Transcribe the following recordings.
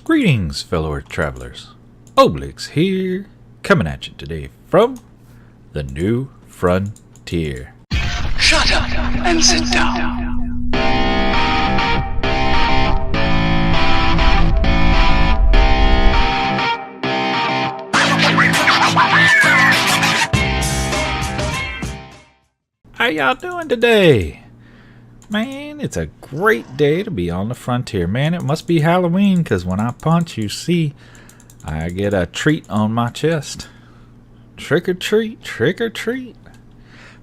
Greetings, fellow travelers. Oblyx here, coming at you today from the new frontier. Shut up and sit down. How y'all doing today? Man, it's a great day to be on the frontier. Man, it must be Halloween, because when I punch, you see, I get a treat on my chest. Trick or treat, trick or treat.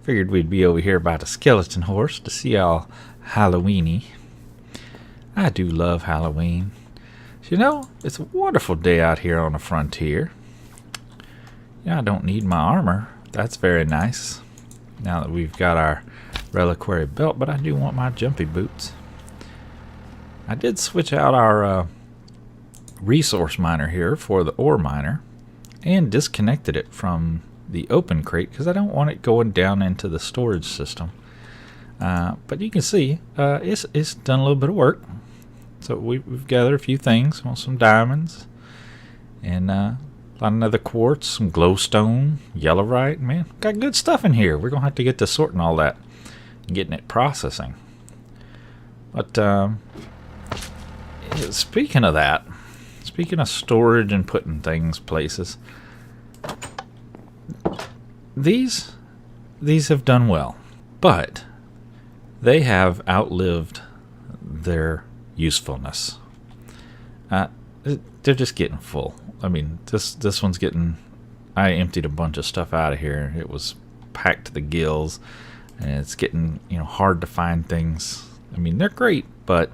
Figured we'd be over here by the skeleton horse to see all Halloweeny. I do love Halloween. You know, it's a wonderful day out here on the frontier. Yeah, I don't need my armor. That's very nice. Now that we've got our reliquary belt, but I do want my jumpy boots. I did switch out our resource miner here for the ore miner and disconnected it from the open crate because I don't want it going down into the storage system. But you can see it's done a little bit of work. So we've gathered a few things. Want some diamonds and a lot of nether quartz, some glowstone, yellowite. Man, got good stuff in here. We're gonna have to get to sorting all that and getting it processing. But speaking of that, speaking of storage and putting things places, these have done well, but they have outlived their usefulness. They're just getting full. I mean, this one's getting... I emptied a bunch of stuff out of here. It was packed to the gills, and it's getting, hard to find things. I mean, they're great, but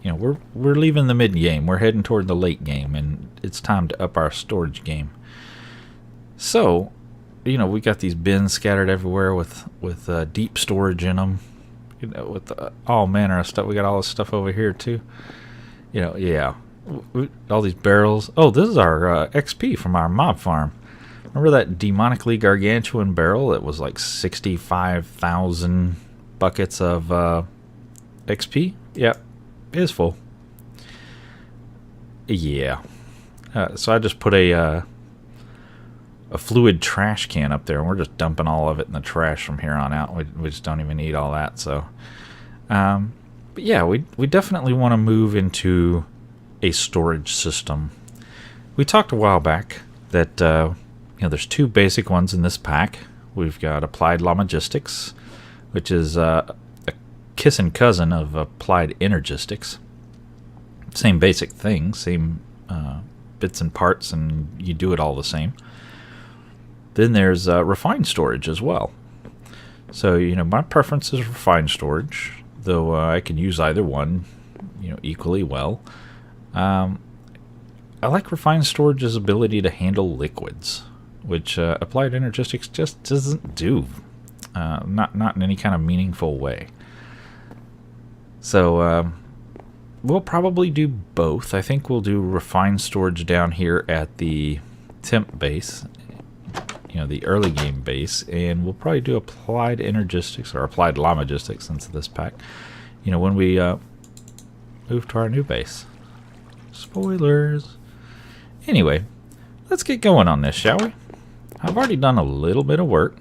we're leaving the mid game. We're heading toward the late game, and it's time to up our storage game. So, we got these bins scattered everywhere with deep storage in them. With all manner of stuff. We got all this stuff over here too. Yeah. All these barrels. Oh, this is our XP from our mob farm. Remember that demonically gargantuan barrel that was like 65,000 buckets of XP? Yep, it is full. Yeah. So I just put a fluid trash can up there, and we're just dumping all of it in the trash from here on out. We just don't even need all that. So, but yeah, we definitely want to move into a storage system. We talked a while back that there's two basic ones in this pack. We've got Applied Logistics, which is a kissing cousin of Applied Energistics. Same basic thing, same bits and parts, and you do it all the same. Then there's refined storage as well. So, my preference is refined storage, though I can use either one, equally well. I like refined storage's ability to handle liquids, which Applied Energistics just doesn't do, not in any kind of meaningful way. So we'll probably do both. I think we'll do refined storage down here at the temp base, the early game base, and we'll probably do Applied Energistics or Applied Logistics into this pack, when we move to our new base. Spoilers. Anyway, let's get going on this, shall we? I've already done a little bit of work,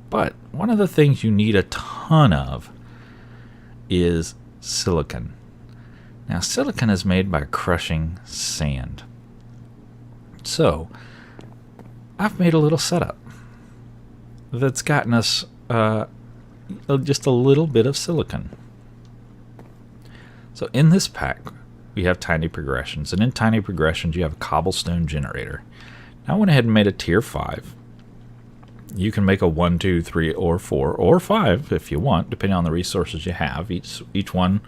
but one of the things you need a ton of is silicon. Now, silicon is made by crushing sand. So, I've made a little setup that's gotten us just a little bit of silicon. So, in this pack, we have tiny progressions, and in tiny progressions you have a cobblestone generator. Now I went ahead and made a tier 5. You can make a 1, 2, 3, or 4, or 5 if you want, depending on the resources you have. Each one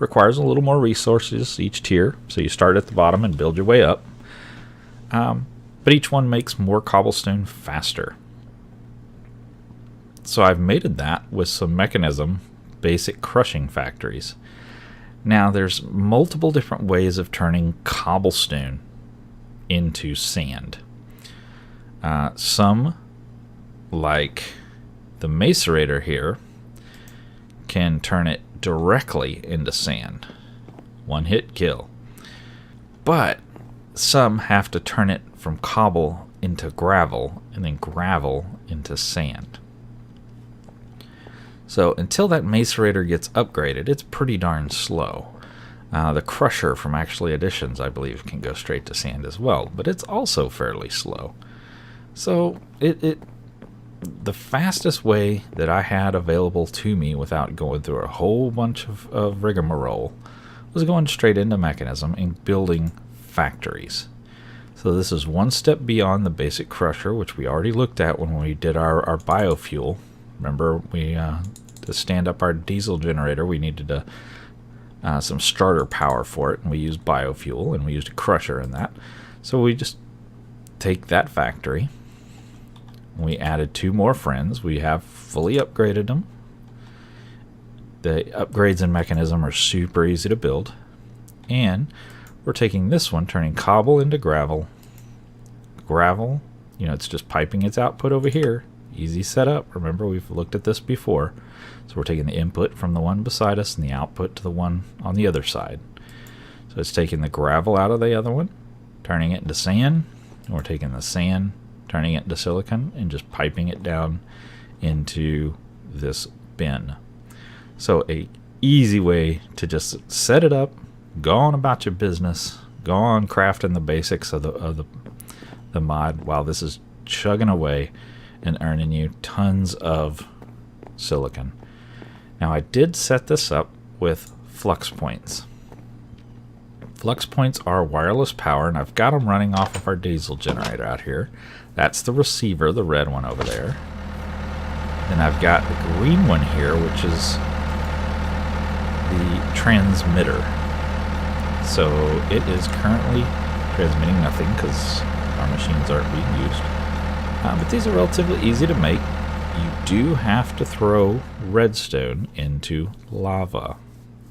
requires a little more resources, each tier, so you start at the bottom and build your way up. But each one makes more cobblestone faster. So I've mated that with some mechanism basic crushing factories. Now, there's multiple different ways of turning cobblestone into sand. Some, like the macerator here, can turn it directly into sand. One hit kill. But some have to turn it from cobble into gravel, and then gravel into sand. So until that macerator gets upgraded, it's pretty darn slow. The crusher from Actually Additions, I believe, can go straight to sand as well, but it's also fairly slow. So the fastest way that I had available to me without going through a whole bunch of rigmarole was going straight into Mechanism and building factories. So this is one step beyond the basic crusher, which we already looked at when we did our biofuel. Remember, we to stand up our diesel generator, we needed some starter power for it, and we used biofuel, and we used a crusher in that. So we just take that factory. We added 2 more friends. We have fully upgraded them. The upgrades in Mechanism are super easy to build. And we're taking this one, turning cobble into gravel. Gravel, it's just piping its output over here. Easy setup. Remember, we've looked at this before. So we're taking the input from the one beside us and the output to the one on the other side. So it's taking the gravel out of the other one, turning it into sand. And we're taking the sand, turning it into silicon, and just piping it down into this bin. So a easy way to just set it up, go on about your business, go on crafting the basics of the mod while this is chugging away and earning you tons of silicon. Now I did set this up with flux points. Flux points are wireless power, and I've got them running off of our diesel generator out here. That's the receiver, the red one over there. Then I've got the green one here, which is the transmitter. So it is currently transmitting nothing because our machines aren't being used. But these are relatively easy to make. You do have to throw redstone into lava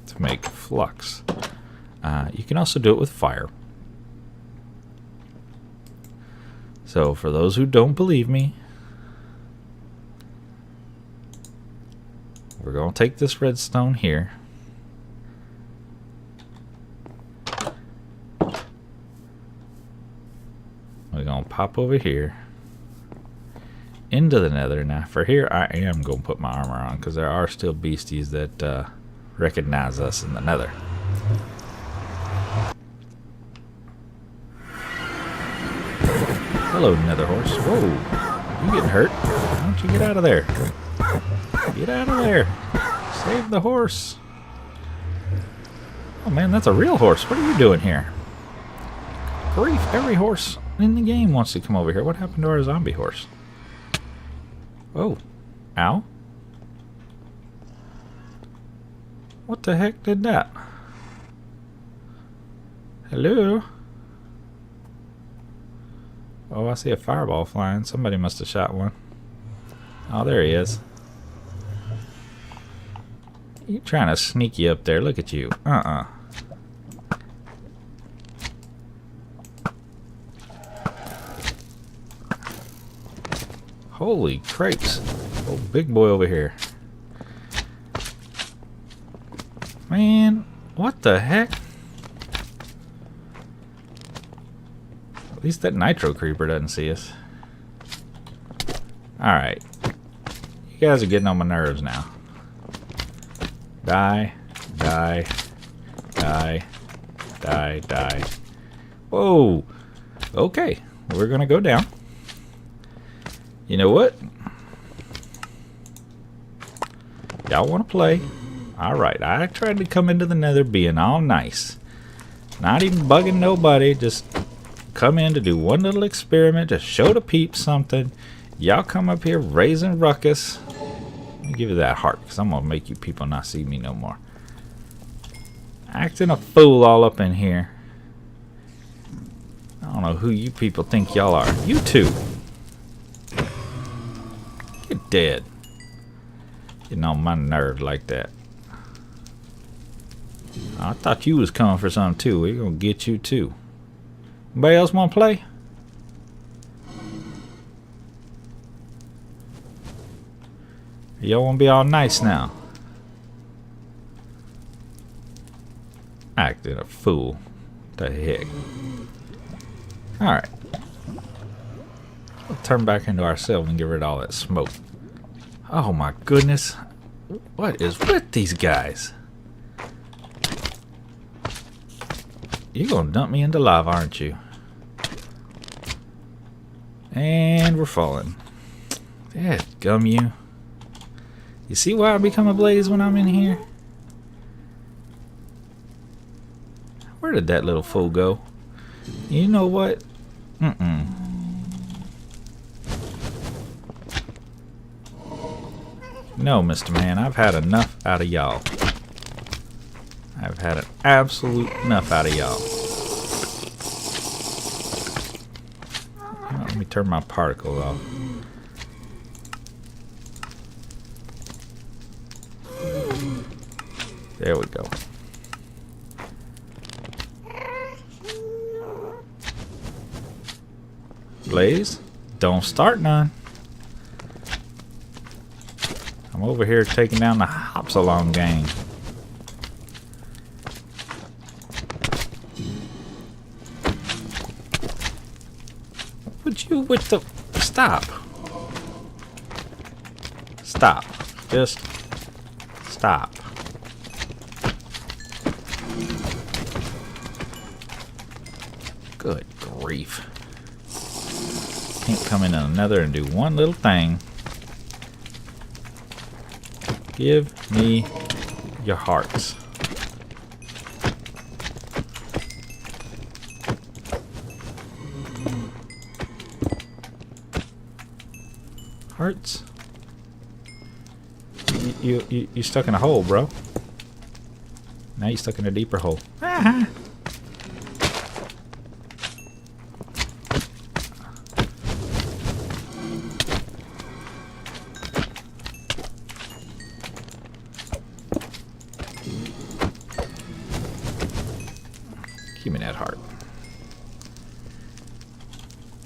to make flux. You can also do it with fire. So for those who don't believe me, we're going to take this redstone here. We're going to pop over here into the nether. Now for here I am going to put my armor on because there are still beasties that recognize us in the nether. Hello, nether horse. Whoa, you getting hurt? Why don't you get out of there? Get out of there. Save the horse. Oh man, that's a real horse. What are you doing here? Grief, every horse in the game wants to come over here. What happened to our zombie horse? Oh, ow. What the heck did that? Hello? Oh, I see a fireball flying. Somebody must have shot one. Oh, there he is. You trying to sneak you up there. Look at you. Holy crepes. Oh, big boy over here. Man, what the heck? At least that nitro creeper doesn't see us. Alright. You guys are getting on my nerves now. Die, die, die, die, die. Whoa. Okay, we're gonna go down. You know what? Y'all want to play? Alright, I tried to come into the nether being all nice. Not even bugging nobody, just come in to do one little experiment, just show the peeps something. Y'all come up here raising ruckus. Let me give you that heart, because I'm going to make you people not see me no more. Acting a fool all up in here. I don't know who you people think y'all are. You two. Get dead. Getting on my nerves like that. I thought you was coming for something too. We're going to get you too. Anybody else want to play? Y'all want to be all nice now? Acting a fool. The heck? Alright. We'll turn back into ourselves and get rid of all that smoke. Oh my goodness. What is with these guys? You're gonna dump me into lava, aren't you? And we're falling. Yeah, gum you. You see why I become a blaze when I'm in here? Where did that little fool go? You know what? No, Mr. Man, I've had enough out of y'all. I've had an absolute enough out of y'all. Let me turn my particles off. There we go. Blaze, don't start none. I'm over here taking down the Hopsalong gang. Would you with the... Stop. Stop. Just stop. Good grief. Can't come in another and do one little thing. Give me your hearts. Hearts? You stuck in a hole, bro. Now you stuck in a deeper hole. Aha. Give me that heart.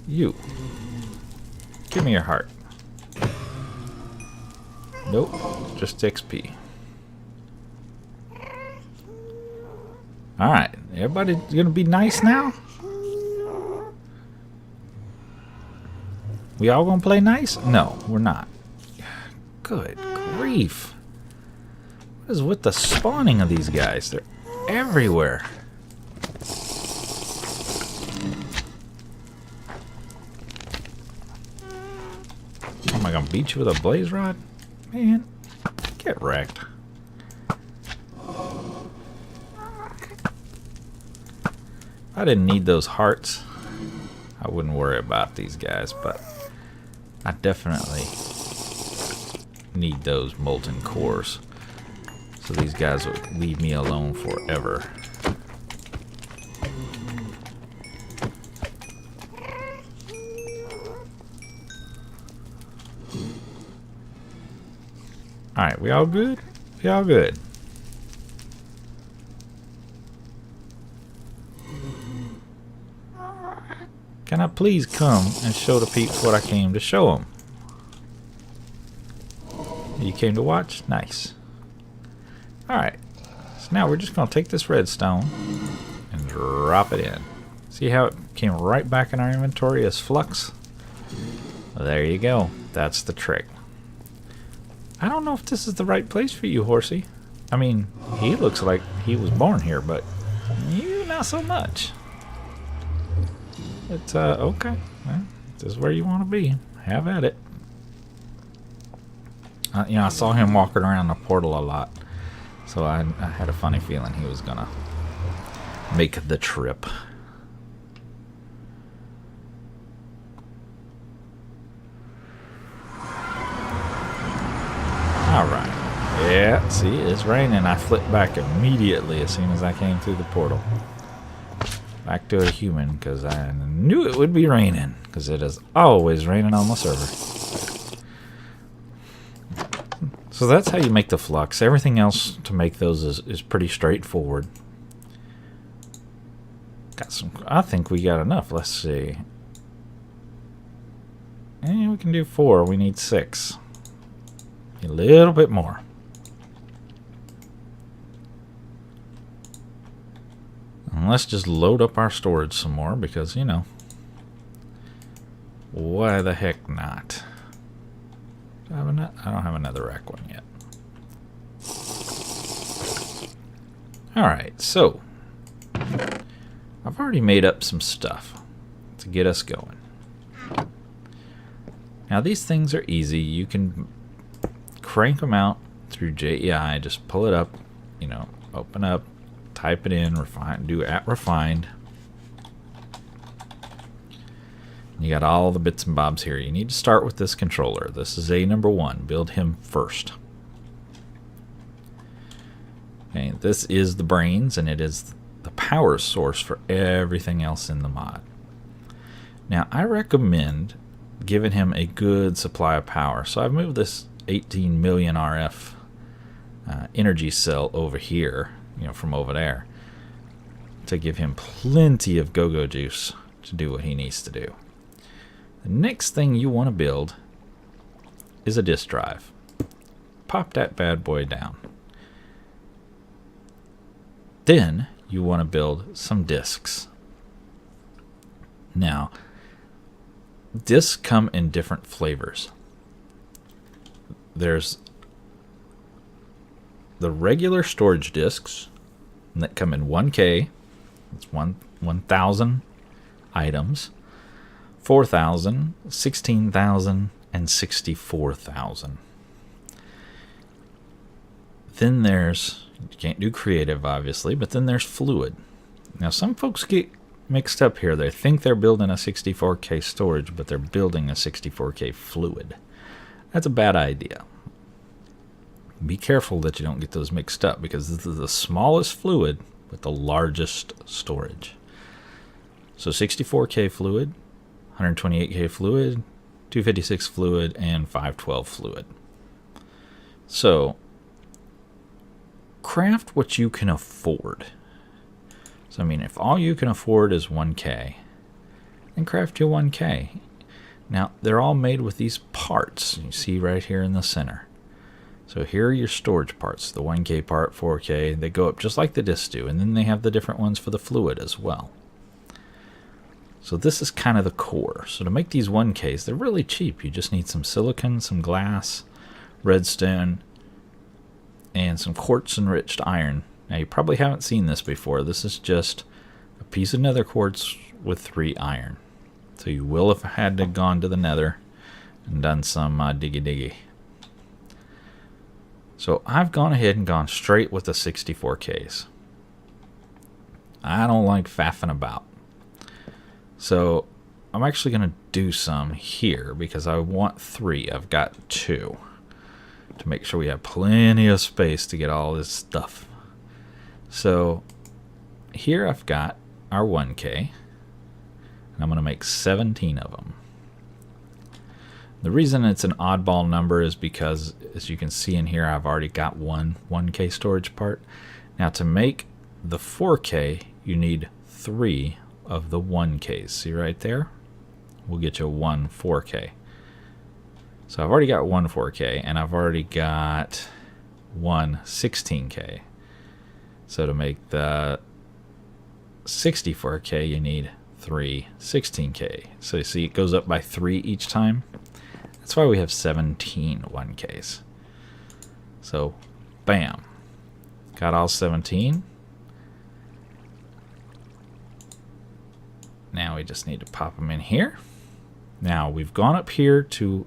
You. Give me your heart. Nope. Just XP. Alright. Everybody gonna be nice now? We all gonna play nice? No, we're not. Good grief. What is with the spawning of these guys? They're everywhere. Am I gonna beat you with a blaze rod? Man, get wrecked. If I didn't need those hearts, I wouldn't worry about these guys, but I definitely need those molten cores. So these guys would leave me alone forever. Alright, we all good? We all good. Can I please come and show the peeps what I came to show them? You came to watch? Nice. Alright, so now we're just going to take this redstone and drop it in. See how it came right back in our inventory as flux? Well, there you go. That's the trick. I don't know if this is the right place for you, horsey. I mean, he looks like he was born here, but you not so much. It's, okay. Well, this is where you want to be. Have at it. You know, I saw him walking around the portal a lot, so I had a funny feeling he was gonna make the trip. Alright. Yeah, see, it's raining. I flipped back immediately as soon as I came through the portal. Back to a human, because I knew it would be raining, because it is always raining on the server. So that's how you make the flux. Everything else to make those is pretty straightforward. Got some. I think we got enough. Let's see. And we can do 4. We need 6. A little bit more. And let's just load up our storage some more because, you know, why the heck not? I don't have another rack one yet. Alright, so I've already made up some stuff to get us going. Now these things are easy. You can crank them out through JEI. Just pull it up, you know, open up, type it in, refine, do @refined. You got all the bits and bobs here. You need to start with this controller. This is number 1. Build him first. Okay, this is the brains, and it is the power source for everything else in the mod. Now, I recommend giving him a good supply of power. So I've moved this 18 million RF energy cell over here, you know, from over there, to give him plenty of go-go juice to do what he needs to do. The next thing you want to build is a disk drive. Pop that bad boy down. Then you want to build some disks. Now, disks come in different flavors. There's the regular storage disks that come in 1K. It's 1,000 items. 4,000, 16,000, and 64,000. Then there's, you can't do creative obviously, but then there's fluid. Now some folks get mixed up here. They think they're building a 64K storage, but they're building a 64K fluid. That's a bad idea. Be careful that you don't get those mixed up, because this is the smallest fluid with the largest storage. So 64K fluid, 128K fluid, 256 fluid, and 512 fluid. So craft what you can afford. So I mean, if all you can afford is 1K, then craft your 1K. Now they're all made with these parts you see right here in the center. So here are your storage parts, the 1K part, 4K, they go up just like the discs do, and then they have the different ones for the fluid as well. So this is kind of the core. So to make these 1Ks, they're really cheap. You just need some silicon, some glass, redstone, and some quartz-enriched iron. Now you probably haven't seen this before. This is just a piece of nether quartz with 3 iron. So you will have had to gone to the nether and done some diggy. So I've gone ahead and gone straight with the 64Ks. I don't like faffing about. So I'm actually going to do some here because I want 3. I've got 2 to make sure we have plenty of space to get all this stuff. So here I've got our 1K, and I'm going to make 17 of them. The reason it's an oddball number is because, as you can see in here, I've already got one 1K storage part. Now to make the 4K, you need 3 of the 1Ks. See right there? We'll get you one 4K. So I've already got one 4K, and I've already got one 16K. So to make the 64K, you need 3 16K. So you see it goes up by 3 each time. That's why we have 17 1Ks. So, bam. Got all 17. Now we just need to pop them in here. Now we've gone up here to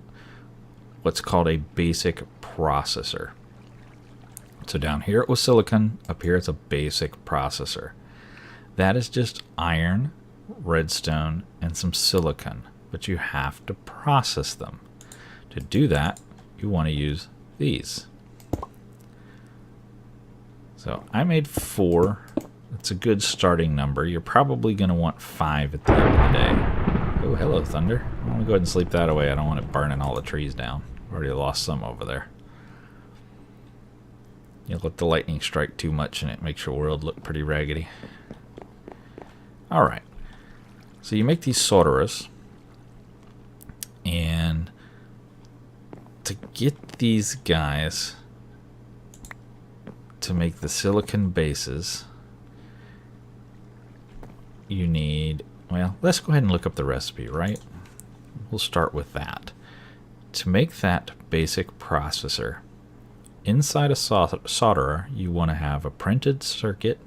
what's called a basic processor. So down here it was silicon, up here it's a basic processor. That is just iron, redstone, and some silicon, but you have to process them. To do that, you want to use these. So I made 4. That's a good starting number. You're probably going to want 5 at the end of the day. Oh, hello, thunder. I'm going to go ahead and sleep that away. I don't want it burning all the trees down. Already lost some over there. You let the lightning strike too much and it makes your world look pretty raggedy. Alright. So you make these solderers. And to get these guys to make the silicon bases, you need, well, let's go ahead and look up the recipe, right? We'll start with that. To make that basic processor, inside a solderer, you want to have a printed circuit,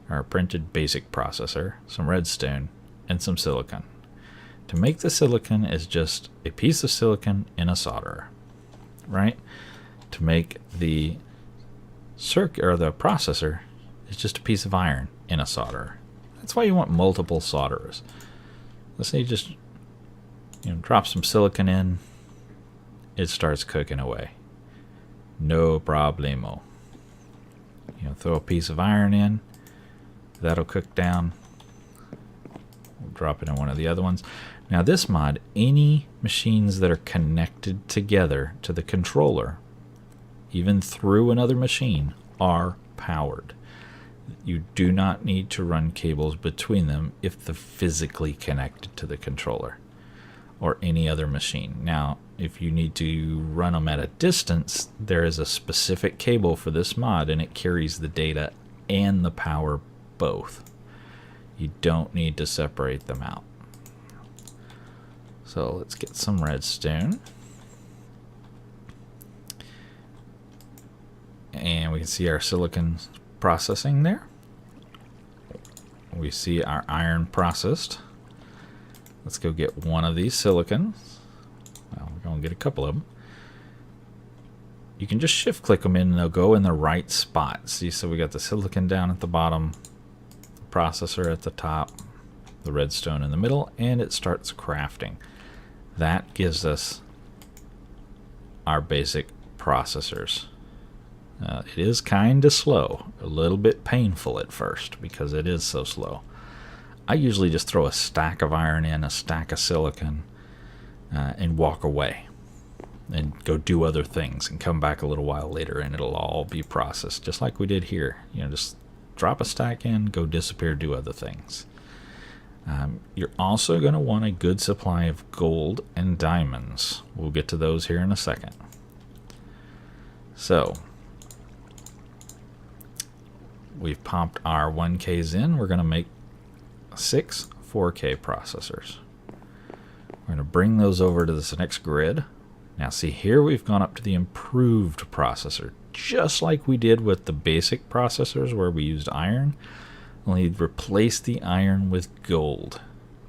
or a printed basic processor, some redstone, and some silicon. To make the silicon is just a piece of silicon in a solderer, right? To make the circuit or the processor is just a piece of iron in a solderer. That's why you want multiple solderers. Let's say you just drop some silicon in, it starts cooking away. No problemo. Throw a piece of iron in, that'll cook down. We'll drop it in one of the other ones. Now this mod, any machines that are connected together to the controller, even through another machine, are powered. You do not need to run cables between them if they're physically connected to the controller or any other machine. Now, if you need to run them at a distance, there is a specific cable for this mod, and it carries the data and the power both. You don't need to separate them out. So let's get some redstone. And we can see our silicon processing there. We see our iron processed. Let's go get one of these silicons. Well, we're going to get a couple of them. You can just shift click them in and they'll go in the right spot. See, so we got the silicon down at the bottom, the processor at the top, the redstone in the middle, and it starts crafting. That gives us our basic processors. It is kind of slow, a little bit painful at first because it is so slow. I usually just throw a stack of iron in, a stack of silicon, and walk away and go do other things and come back a little while later and it'll all be processed just like we did here. Just drop a stack in, go disappear, do other things. You're also going to want a good supply of gold and diamonds. We'll get to those here in a second. So we've popped our 1Ks in. We're going to make 6 4K processors. We're going to bring those over to this next grid. Now see, here we've gone up to the improved processor, just like we did with the basic processors where we used iron. Only replace the iron with gold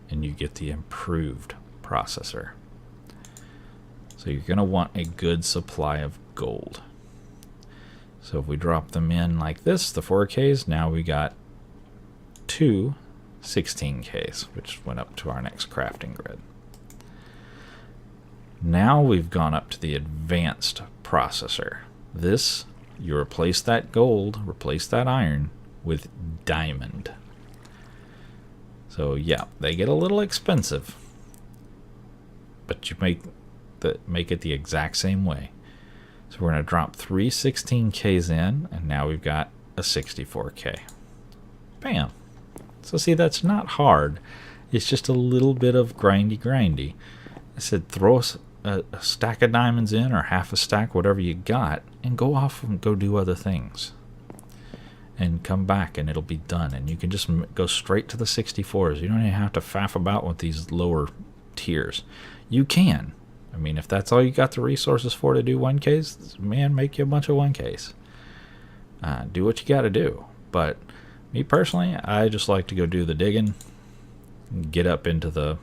and you get the improved processor. So you're going to want a good supply of gold. So if we drop them in like this, the 4Ks, now we got 2 16Ks, which went up to our next crafting grid. Now we've gone up to the advanced processor. This, you replace that gold, replace that iron with diamond. So yeah, they get a little expensive, but you make it the exact same way. So we're going to drop 3 16Ks in, and now we've got a 64K. Bam. So see, that's not hard. It's just a little bit of grindy. I said throw a stack of diamonds in, or half a stack, whatever you got, and go off and go do other things. And come back and it'll be done. And you can just go straight to the 64s. You don't even have to faff about with these lower tiers. You can. I mean, if that's all you got the resources for to do 1Ks, man, make you a bunch of 1Ks. Do what you got to do. But me personally, I just like to go do the digging, get up into the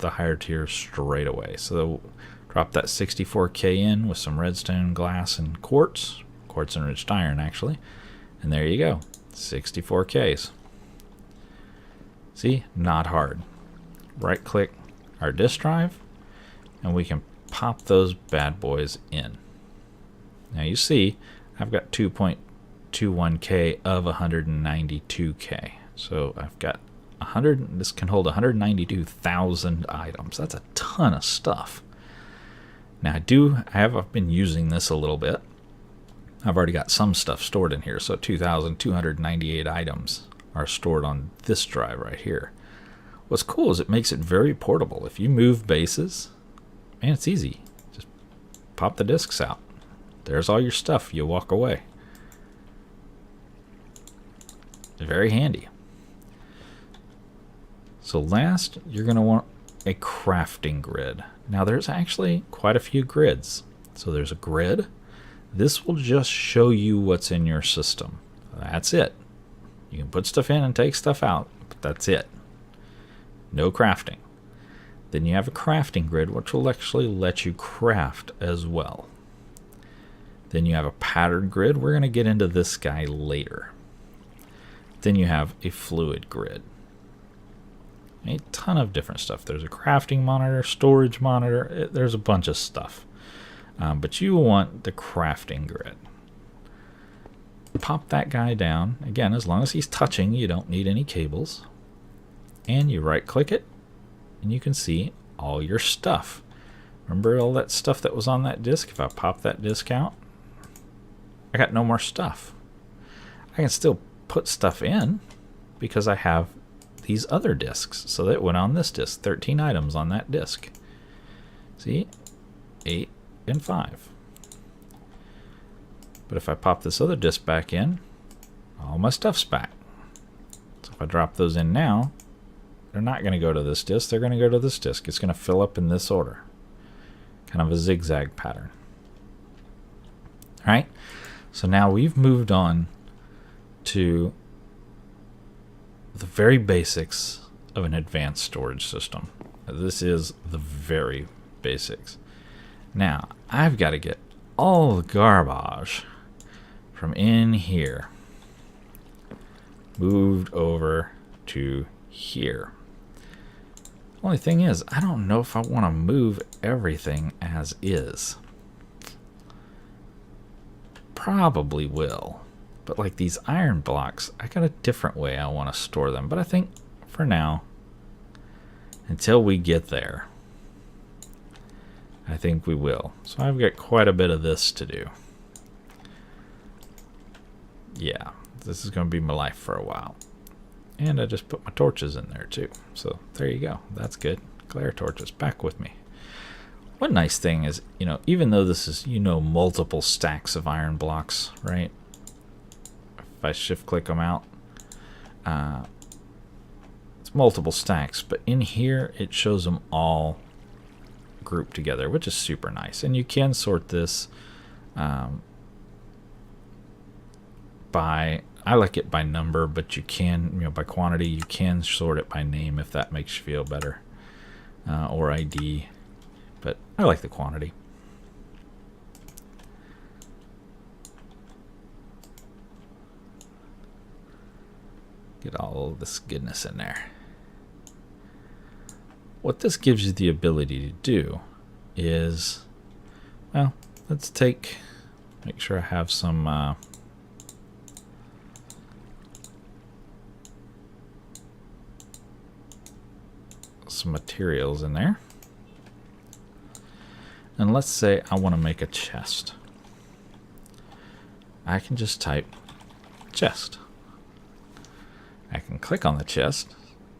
higher tiers straight away. So drop that 64K in with some redstone, glass, and quartz enriched iron actually, and there you go, 64Ks. See, not hard. Right click our disk drive and we can pop those bad boys in. Now you see I've got 2.21K of 192K, so I've got this can hold 192,000 items. That's a ton of stuff. Now I've been using this a little bit. I've already got some stuff stored in here, so 2,298 items are stored on this drive right here. What's cool is it makes it very portable. If you move bases, man, it's easy. Just pop the disks out. There's all your stuff. You walk away. Very handy. So last, you're going to want a crafting grid. Now there's actually quite a few grids. So there's a grid. This will just show you what's in your system. That's it. You can put stuff in and take stuff out, but that's it. No crafting. Then you have a crafting grid, which will actually let you craft as well. Then you have a pattern grid. We're going to get into this guy later. Then you have a fluid grid. A ton of different stuff. There's a crafting monitor, storage monitor. There's a bunch of stuff. But you want the crafting grid. Pop that guy down. Again, as long as he's touching, you don't need any cables. And you right click it, and you can see all your stuff. Remember all that stuff that was on that disk? If I pop that disk out, I got no more stuff. I can still put stuff in because I have these other disks. So that went on this disk, 13 items on that disk. See, 8 and 5. But if I pop this other disk back in, all my stuff's back. So if I drop those in now, they're not going to go to this disk, they're going to go to this disk. It's going to fill up in this order. Kind of a zigzag pattern. Alright, so now we've moved on to the very basics of an advanced storage system. This is the very basics. Now, I've got to get all the garbage from in here moved over to here. Only thing is, I don't know if I want to move everything as is. Probably will. But like these iron blocks, I got a different way I want to store them. But I think for now, until we get there, I think we will. So I've got quite a bit of this to do. Yeah, this is going to be my life for a while. And I just put my torches in there too. So there you go. That's good. Glare torches back with me. One nice thing is, even though this is, multiple stacks of iron blocks, right? If I shift click them out, it's multiple stacks, but in here it shows them all grouped together, which is super nice. And you can sort this by, I like it by number, but you can, by quantity. You can sort it by name if that makes you feel better, or ID. But I like the quantity. Get all this goodness in there. What this gives you the ability to do is, well, let's make sure I have some materials in there. And let's say I want to make a chest. I can just type chest. I can click on the chest.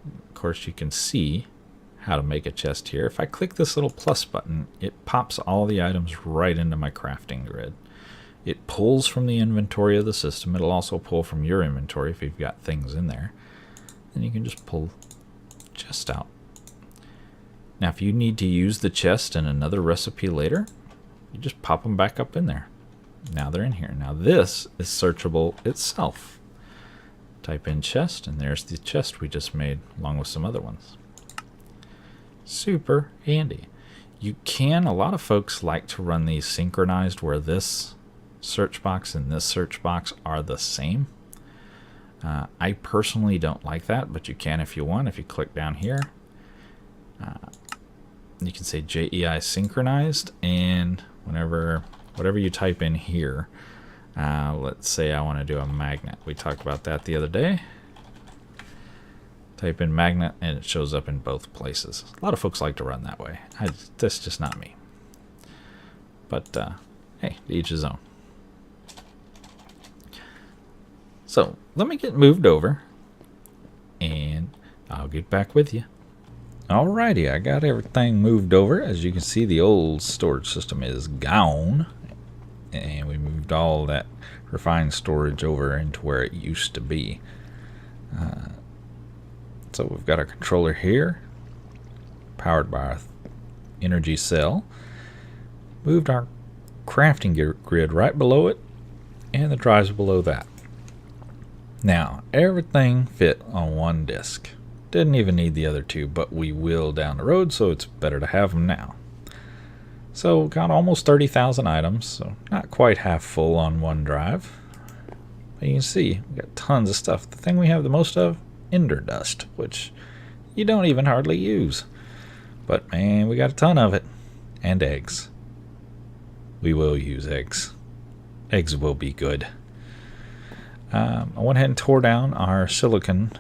Of course, you can see how to make a chest here. If I click this little plus button, it pops all the items right into my crafting grid. It pulls from the inventory of the system. It'll also pull from your inventory if you've got things in there. Then you can just pull chest out. Now, if you need to use the chest in another recipe later, you just pop them back up in there. Now they're in here. Now this is searchable itself. Type in chest, and there's the chest we just made, along with some other ones. Super handy. You can, a lot of folks like to run these synchronized, where this search box and this search box are the same. I personally don't like that, but you can if you want. If you click down here, you can say JEI synchronized, and whatever you type in here, let's say I want to do a magnet. We talked about that the other day. Type in magnet and it shows up in both places. A lot of folks like to run that way. That's just not me. But hey, to each his own. So let me get moved over and I'll get back with you. Alrighty, I got everything moved over. As you can see, the old storage system is gone. And we moved all that refined storage over into where it used to be. So we've got our controller here, powered by our energy cell. Moved our crafting grid right below it, and the drives below that. Now, everything fit on one disk. Didn't even need the other two, but we will down the road, so it's better to have them now. So, got almost 30,000 items, so not quite half full on one drive. But you can see, we got tons of stuff. The thing we have the most of, ender dust, which you don't even hardly use. But man, we got a ton of it. And eggs. We will use eggs. Eggs will be good. I went ahead and tore down our silicon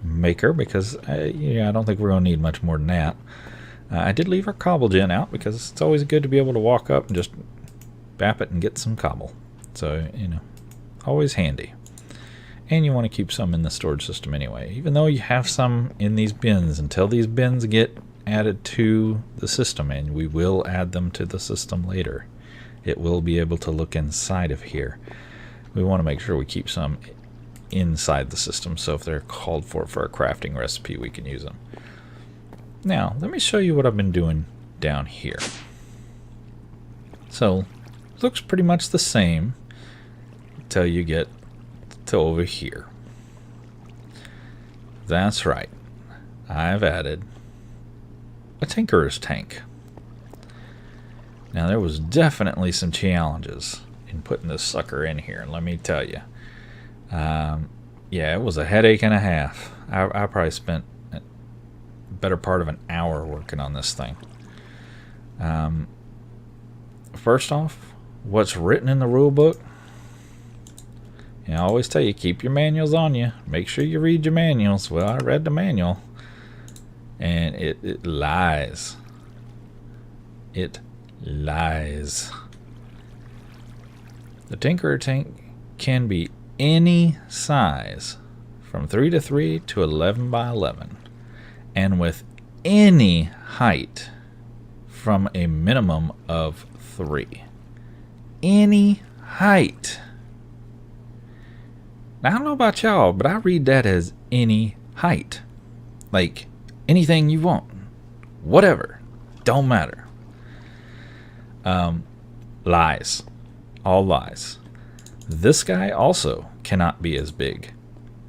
maker because I don't think we're going to need much more than that. I did leave our cobble gen out because it's always good to be able to walk up and just bap it and get some cobble. So, always handy. And you want to keep some in the storage system anyway, even though you have some in these bins until these bins get added to the system, and we will add them to the system later. It will be able to look inside of here. We want to make sure we keep some inside the system, so if they're called for a crafting recipe, we can use them. Now, let me show you what I've been doing down here. So, looks pretty much the same until you get to over here. That's right. I've added a tinkerer's tank. Now, there was definitely some challenges in putting this sucker in here, let me tell you. Yeah, it was a headache and a half. I probably spent a better part of an hour working on this thing. First off, what's written in the rule book? I always tell you, keep your manuals on you. Make sure you read your manuals. Well, I read the manual, and it lies. It lies. The Tinkerer tank can be any size from 3x3 to 11x11, and with any height from a minimum of 3. Any height. Now, I don't know about y'all, but I read that as any height. Like, anything you want. Whatever. Don't matter. Lies. All lies. This guy also cannot be as big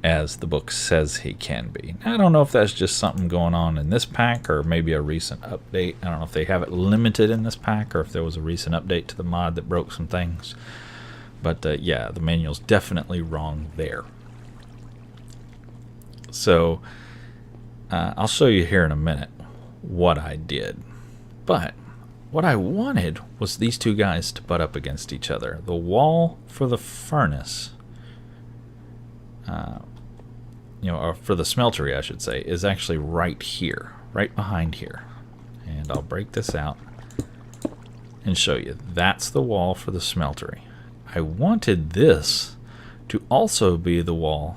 as the book says he can be. Now, I don't know if that's just something going on in this pack or maybe a recent update. I don't know if they have it limited in this pack or if there was a recent update to the mod that broke some things. But yeah, the manual's definitely wrong there. So I'll show you here in a minute what I did. But what I wanted was these two guys to butt up against each other. The wall for the furnace, or for the smeltery, I should say, is actually right here, right behind here. And I'll break this out and show you. That's the wall for the smeltery. I wanted this to also be the wall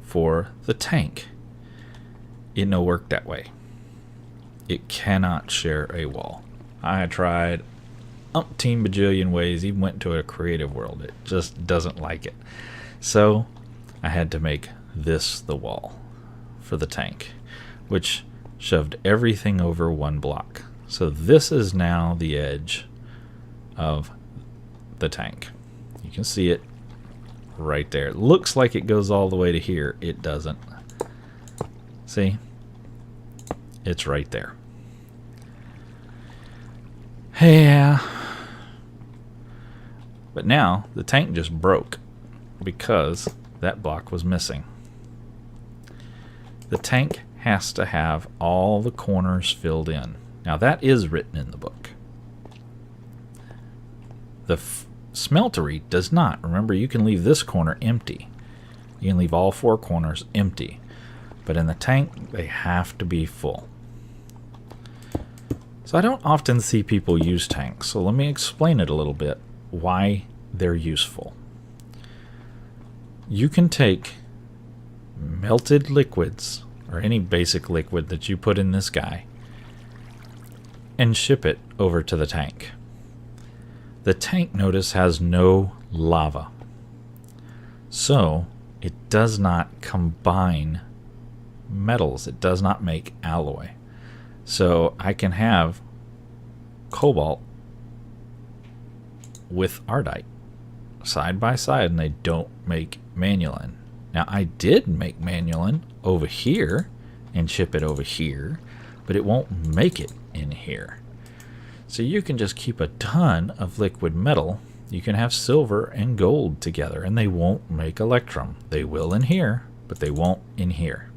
for the tank. It no work that way. It cannot share a wall. I tried umpteen bajillion ways, even went to a creative world. It just doesn't like it. So I had to make this the wall for the tank, which shoved everything over one block. So this is now the edge of the tank. You can see it right there. It looks like it goes all the way to here. It doesn't. See? It's right there. Yeah. But now the tank just broke because that block was missing. The tank has to have all the corners filled in. Now that is written in the book. The smeltery does not. Remember, you can leave this corner empty. You can leave all 4 corners empty. But in the tank, they have to be full. So I don't often see people use tanks, so let me explain it a little bit, why they're useful. You can take melted liquids, or any basic liquid that you put in this guy, and ship it over to the tank. The tank, notice, has no lava. So it does not combine metals. It does not make alloy. So I can have cobalt with ardite side by side, and they don't make manulin. Now I did make manulin over here and ship it over here, but it won't make it in here. So you can just keep a ton of liquid metal. You can have silver and gold together, and they won't make electrum. They will in here, but they won't in here.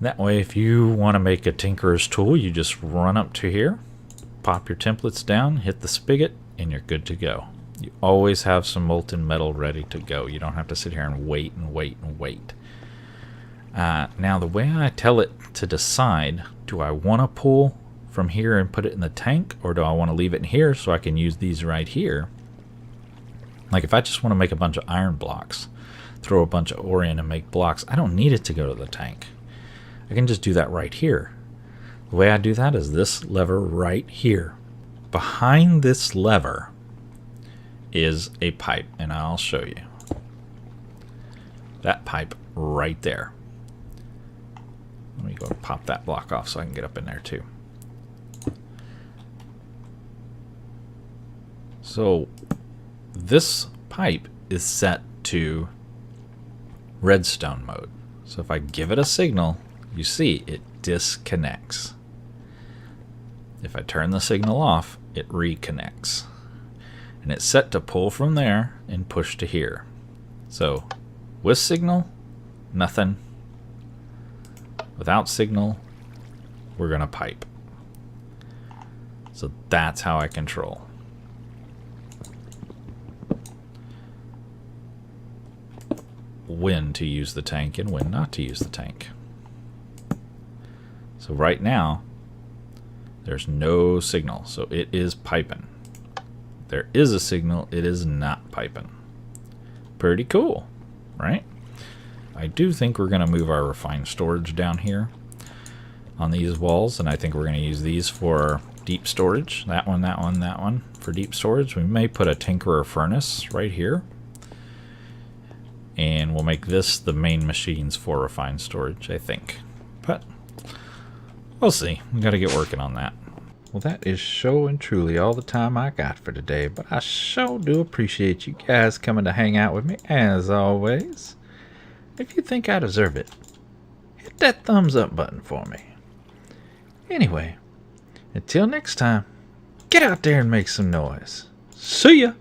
That way, if you want to make a tinkerer's tool, you just run up to here, pop your templates down, hit the spigot, and you're good to go. You always have some molten metal ready to go. You don't have to sit here and wait and wait and wait. Now, the way I tell it to decide, do I want to pull from here and put it in the tank, or do I want to leave it in here so I can use these right here? Like if I just want to make a bunch of iron blocks, throw a bunch of ore in and make blocks, I don't need it to go to the tank. I can just do that right here. The way I do that is this lever right here. Behind this lever is a pipe, and I'll show you. That pipe right there. Let me go pop that block off so I can get up in there too. So this pipe is set to redstone mode. So if I give it a signal, you see it disconnects. If I turn the signal off, it reconnects. And it's set to pull from there and push to here. So with signal, nothing. Without signal, we're going to pipe. So that's how I control. When to use the tank and when not to use the tank. So right now, there's no signal, so it is piping. There is a signal, it is not piping. Pretty cool, right? I do think we're going to move our refined storage down here on these walls, and I think we're going to use these for deep storage. That one, that one, that one for deep storage. We may put a tinkerer furnace right here, and we'll make this the main machines for refined storage, I think. But we'll see. We got to get working on that. Well, that is sure and truly all the time I got for today, but I sure do appreciate you guys coming to hang out with me, as always. If you think I deserve it, hit that thumbs up button for me. Anyway, until next time, get out there and make some noise. See ya!